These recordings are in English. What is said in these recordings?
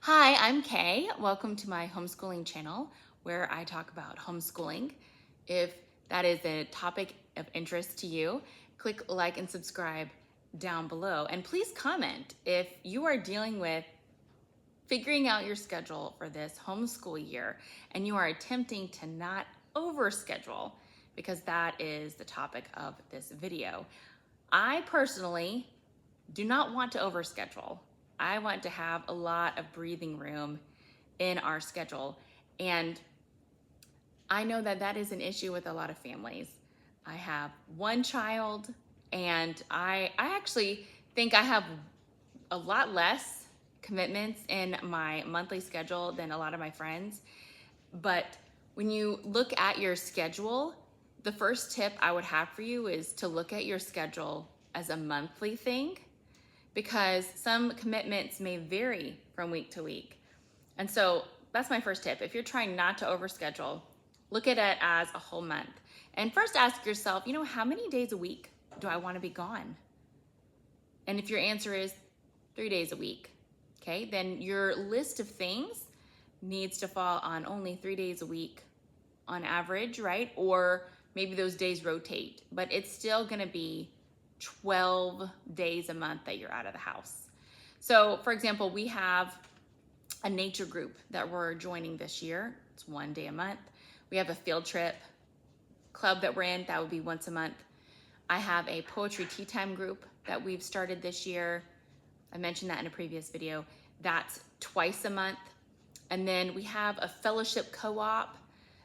Hi, I'm Kay. Welcome to my homeschooling channel where I talk about homeschooling. If that is a topic of interest to you, click like and subscribe down below. And please comment if you are dealing with figuring out your schedule for this homeschool year and you are attempting to not overschedule, because that is the topic of this video. I personally do not want to overschedule. I want to have a lot of breathing room in our schedule. And I know that that is an issue with a lot of families. I have one child, and I actually think I have a lot less commitments in my monthly schedule than a lot of my friends. But when you look at your schedule, the first tip I would have for you is to look at your schedule as a monthly thing, because some commitments may vary from week to week. And so that's my first tip. If you're trying not to overschedule, look at it as a whole month. And first ask yourself, how many days a week do I want to be gone? And if your answer is 3 days a week, okay, then your list of things needs to fall on only 3 days a week on average, right? Or maybe those days rotate, but it's still going to be 12 days a month that you're out of the house. So for example, we have a nature group that we're joining this year. It's 1 day a month. We have a field trip club that we're in. That would be once a month. I have a poetry tea time group that we've started this year. I mentioned that in a previous video. That's twice a month. And then we have a fellowship co-op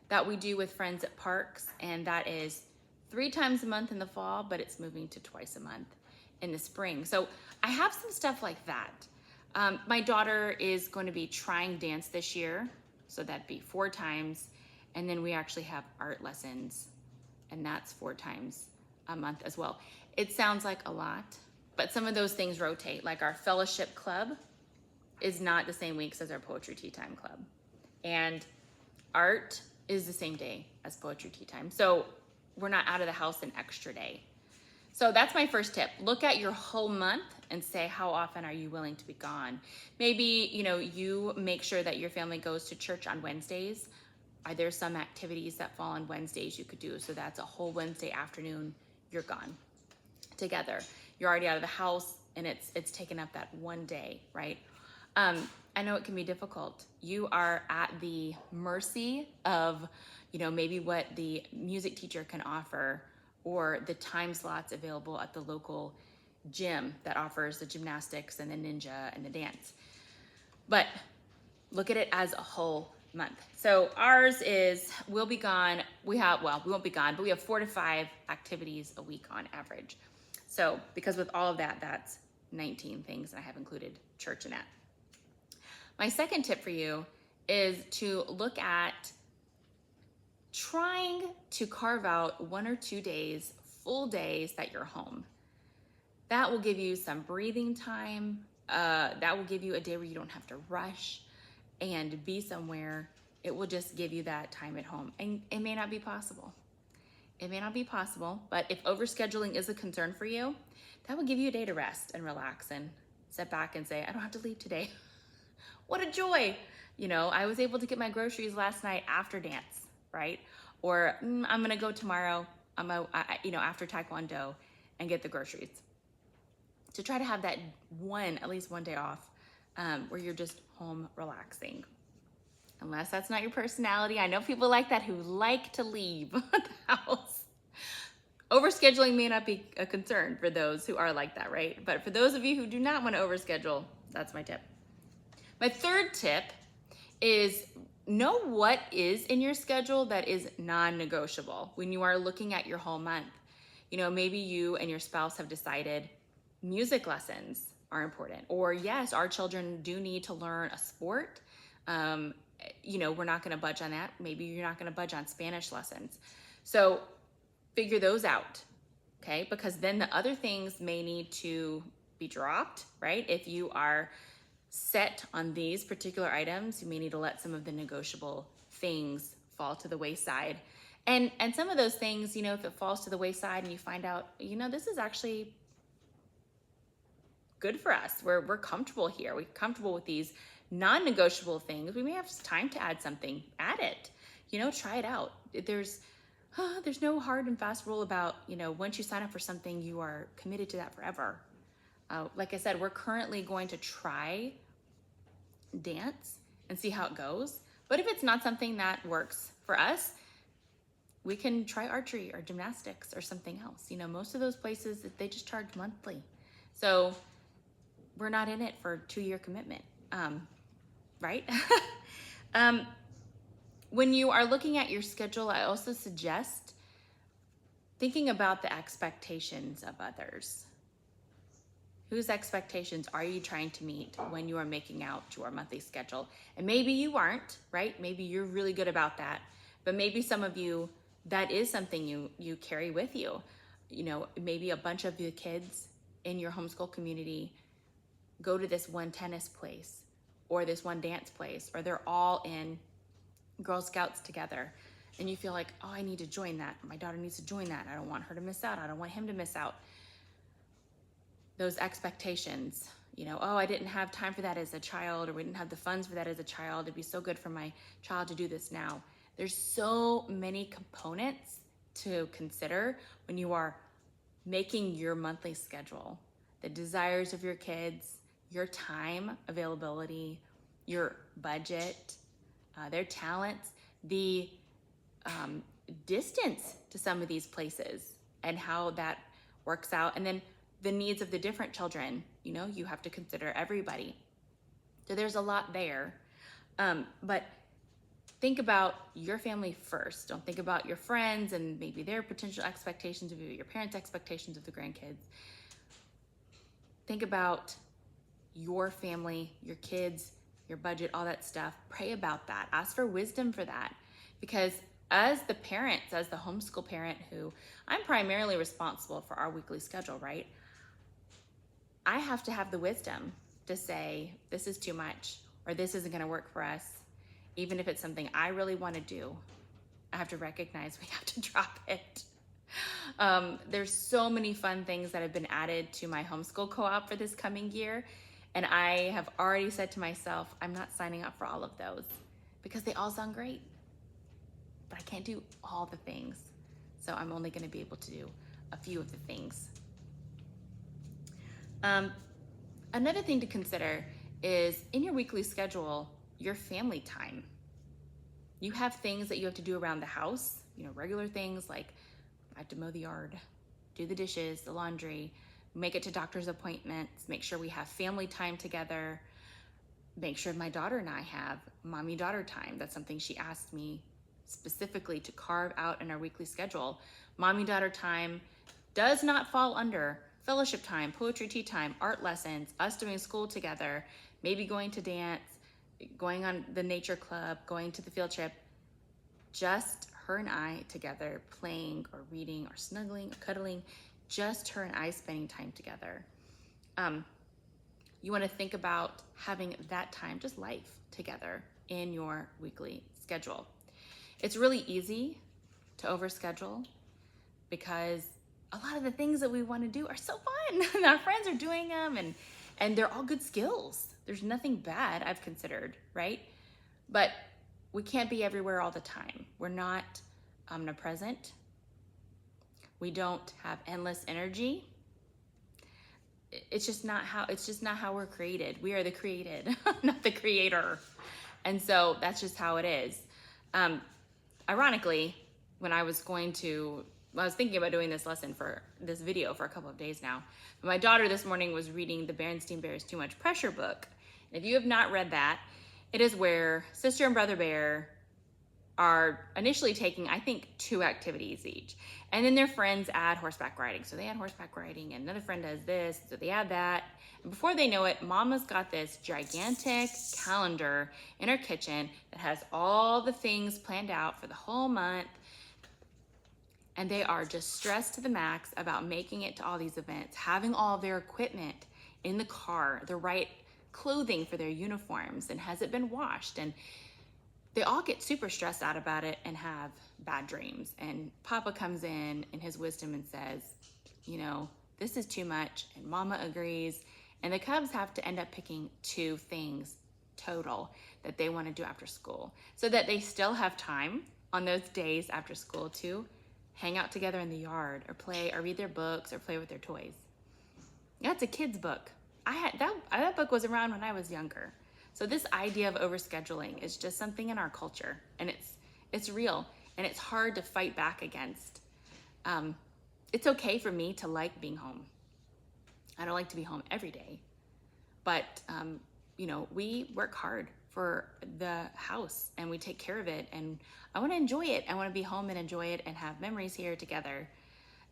that we do with friends at parks, and that is 3 times a month in the fall, but it's moving to twice a month in the spring. So I have some stuff like that. My daughter is going to be trying dance this year, so that'd be 4 times. And then we actually have art lessons, and that's 4 times a month as well. It sounds like a lot, but some of those things rotate. Like our fellowship club is not the same weeks as our poetry tea time club. And art is the same day as poetry tea time. So we're not out of the house an extra day. So that's my first tip. Look at your whole month and say, how often are you willing to be gone? Maybe, you make sure that your family goes to church on Wednesdays. Are there some activities that fall on Wednesdays you could do? So that's a whole Wednesday afternoon you're gone together. You're already out of the house, and it's taken up that one day, right? I know it can be difficult. You are at the mercy of, maybe what the music teacher can offer, or the time slots available at the local gym that offers the gymnastics and the ninja and the dance. But look at it as a whole month. So ours is, we'll be gone. We won't be gone, but we have 4 to 5 activities a week on average. So because with all of that, that's 19 things, and I have included church in that. My second tip for you is to look at trying to carve out 1 or 2 days, full days, that you're home. That will give you some breathing time. That will give you a day where you don't have to rush and be somewhere. It will just give you that time at home. And it may not be possible. It may not be possible, but if overscheduling is a concern for you, that will give you a day to rest and relax and sit back and say, I don't have to leave today. What a joy. I was able to get my groceries last night after dance, right? Or I'm gonna go tomorrow, after Taekwondo, and get the groceries. To try to have that at least one day off, where you're just home relaxing. Unless that's not your personality. I know people like that who like to leave the house. Overscheduling may not be a concern for those who are like that, right? But for those of you who do not want to overschedule, that's my tip. My third tip is know what is in your schedule that is non-negotiable when you are looking at your whole month. Maybe you and your spouse have decided music lessons are important, or yes, our children do need to learn a sport. We're not going to budge on that. Maybe you're not going to budge on Spanish lessons. So figure those out, okay? Because then the other things may need to be dropped, right? If you are set on these particular items, you may need to let some of the negotiable things fall to the wayside. And some of those things, if it falls to the wayside and you find out, this is actually good for us. We're comfortable here. We're comfortable with these non-negotiable things, we may have time to add something, add it, try it out. There's no hard and fast rule about, once you sign up for something, you are committed to that forever. Like I said, we're currently going to try dance and see how it goes. But if it's not something that works for us, we can try archery or gymnastics or something else. Most of those places, they just charge monthly. So we're not in it for a 2-year commitment, right? When you are looking at your schedule, I also suggest thinking about the expectations of others. Whose expectations are you trying to meet when you are making out your monthly schedule? And maybe you aren't, right? Maybe you're really good about that. But maybe some of you, that is something you carry with you. Maybe a bunch of the kids in your homeschool community go to this one tennis place or this one dance place, or they're all in Girl Scouts together. And you feel like, oh, I need to join that. My daughter needs to join that. I don't want her to miss out. I don't want him to miss out. Those expectations, oh, I didn't have time for that as a child, or we didn't have the funds for that as a child. It'd be so good for my child to do this now. There's so many components to consider when you are making your monthly schedule. The desires of your kids, your time availability, your budget, their talents, the distance to some of these places and how that works out. And then the needs of the different children, you have to consider everybody. So there's a lot there. But think about your family first. Don't think about your friends and maybe their potential expectations of you, your parents' expectations of the grandkids. Think about your family, your kids, your budget, all that stuff. Pray about that. Ask for wisdom for that. Because as the parents, as the homeschool parent who I'm primarily responsible for our weekly schedule, right? I have to have the wisdom to say, this is too much, or this isn't going to work for us. Even if it's something I really want to do, I have to recognize we have to drop it. There's so many fun things that have been added to my homeschool co-op for this coming year. And I have already said to myself, I'm not signing up for all of those because they all sound great, but I can't do all the things. So I'm only going to be able to do a few of the things. Another thing to consider is in your weekly schedule, your family time. You have things that you have to do around the house, regular things like I have to mow the yard, do the dishes, the laundry, make it to doctor's appointments, make sure we have family time together, make sure my daughter and I have mommy-daughter time. That's something she asked me specifically to carve out in our weekly schedule. Mommy-daughter time does not fall under fellowship time, poetry tea time, art lessons, us doing school together, maybe going to dance, going on the nature club, going to the field trip. Just her and I together playing or reading or snuggling or cuddling, just her and I spending time together. You want to think about having that time, just life together in your weekly schedule. It's really easy to overschedule because a lot of the things that we want to do are so fun and our friends are doing them and they're all good skills. There's nothing bad I've considered, right? But we can't be everywhere all the time. We're not omnipresent. We don't have endless energy. It's just not how we're created. We are the created, not the creator. And so that's just how it is. Ironically, when I was thinking about doing this lesson for this video for a couple of days now, but my daughter this morning was reading the Berenstain Bears Too Much Pressure book. And if you have not read that, it is where Sister and Brother Bear are initially taking, I think, 2 activities each. And then their friends add horseback riding. So they add horseback riding and another friend does this, so they add that. And before they know it, Mama's got this gigantic calendar in her kitchen that has all the things planned out for the whole month. And they are just stressed to the max about making it to all these events, having all their equipment in the car, the right clothing for their uniforms, and has it been washed? And they all get super stressed out about it and have bad dreams. And Papa comes in his wisdom and says, this is too much. And Mama agrees. And the Cubs have to end up picking 2 things total that they want to do after school, so that they still have time on those days after school to hang out together in the yard or play or read their books or play with their toys. That's a kid's book. I had that book was around when I was younger. So this idea of overscheduling is just something in our culture, and it's real, and it's hard to fight back against. It's okay for me to like being home. I don't like to be home every day, but we work hard for the house and we take care of it, and I want to enjoy it. I want to be home and enjoy it and have memories here together,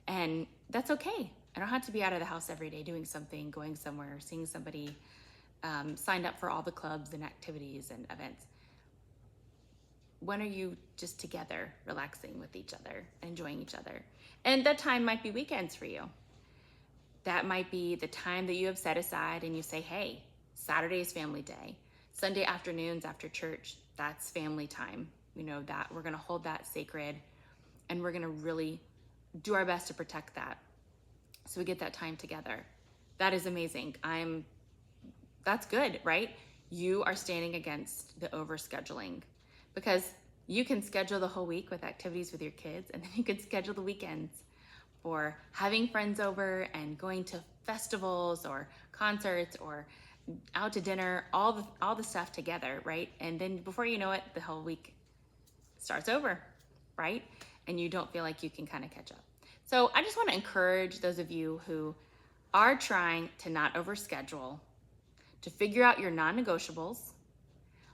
and that's okay. I don't have to be out of the house every day doing something, going somewhere, seeing somebody, signed up for all the clubs and activities and events. When are you just together, relaxing with each other, enjoying each other? And that time might be weekends for you. That might be the time that you have set aside and you say, hey, Saturday is family day. Sunday afternoons after church, that's family time. That we're gonna hold that sacred, and we're gonna really do our best to protect that. So we get that time together. That is amazing. That's good, right? You are standing against the overscheduling, because you can schedule the whole week with activities with your kids, and then you can schedule the weekends for having friends over and going to festivals or concerts or out to dinner, all the stuff together, right? And then before you know it, the whole week starts over, right? And you don't feel like you can kind of catch up. So I just want to encourage those of you who are trying to not overschedule to figure out your non-negotiables.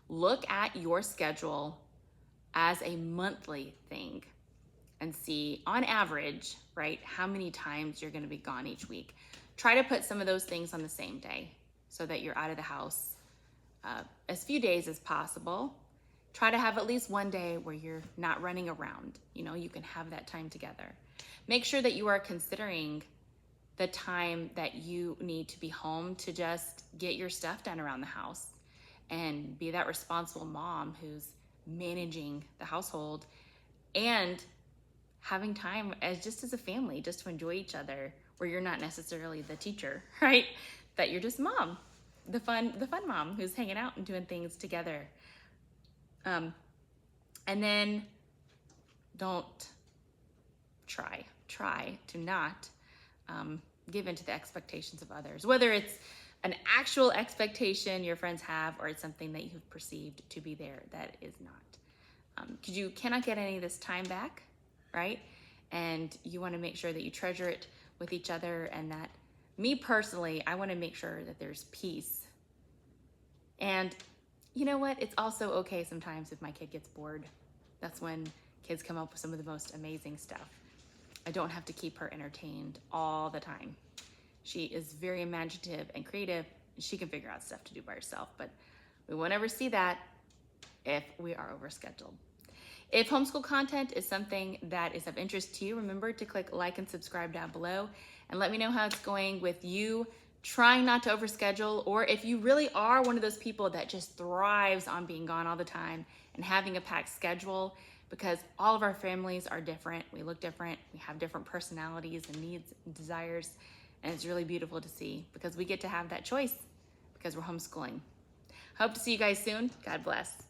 Look at your schedule as a monthly thing and see, on average, right, how many times you're going to be gone each week. Try to put some of those things on the same day so that you're out of the house as few days as possible. Try to have at least one day where you're not running around. You can have that time together. Make sure that you are considering the time that you need to be home to just get your stuff done around the house and be that responsible mom who's managing the household and having time as a family, just to enjoy each other, where you're not necessarily the teacher, right? That you're just mom, the fun mom who's hanging out and doing things together. And then don't try to not give into the expectations of others, whether it's an actual expectation your friends have or it's something that you've perceived to be there that is not. Because you cannot get any of this time back, right? And you want to make sure that you treasure it with each other, and that, me personally, I want to make sure that there's peace. And you know what? It's also okay sometimes if my kid gets bored. That's when kids come up with some of the most amazing stuff. I don't have to keep her entertained all the time. She is very imaginative and creative. She can figure out stuff to do by herself, but we won't ever see that if we are overscheduled. If homeschool content is something that is of interest to you, remember to click like and subscribe down below and let me know how it's going with you trying not to overschedule, or if you really are one of those people that just thrives on being gone all the time and having a packed schedule, because all of our families are different. We look different. We have different personalities and needs and desires, and it's really beautiful to see because we get to have that choice because we're homeschooling. Hope to see you guys soon. God bless.